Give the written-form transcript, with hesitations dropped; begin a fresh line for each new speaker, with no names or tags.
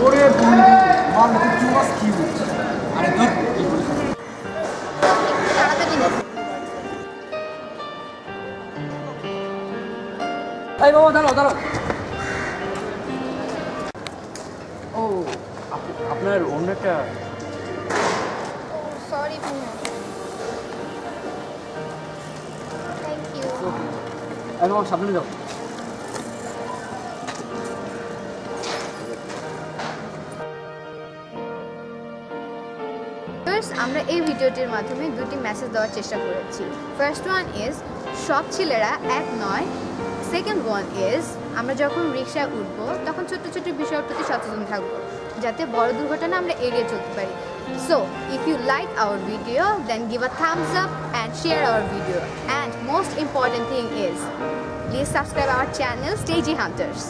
ওরে বন্ধু মাল টু মাস কি বলছিস আরে ধর এই বাবা দাঁড়াও দাঁড়াও ও আপনার অন্যটা
সরি ভাইয়া থ্যাংক ইউ
একদম সামনে যাও
আমরা এই ভিডিওটির মাধ্যমে দুটি মেসেজ দেওয়ার চেষ্টা করেছি। ফার্স্ট ওয়ান ইজ সব ছেলেরা এক নয়, সেকেন্ড ওয়ান ইজ আমরা যখন রিক্সায় উঠবো তখন ছোট্ট ছোট্ট বিষয়ের প্রতি সচেতন থাকবো যাতে বড় দুর্ঘটনা আমরা এড়িয়ে চলতে পারি। So if you like our video then give a thumbs up and share our video, and most important thing is please subscribe our channel Stagey Hunters.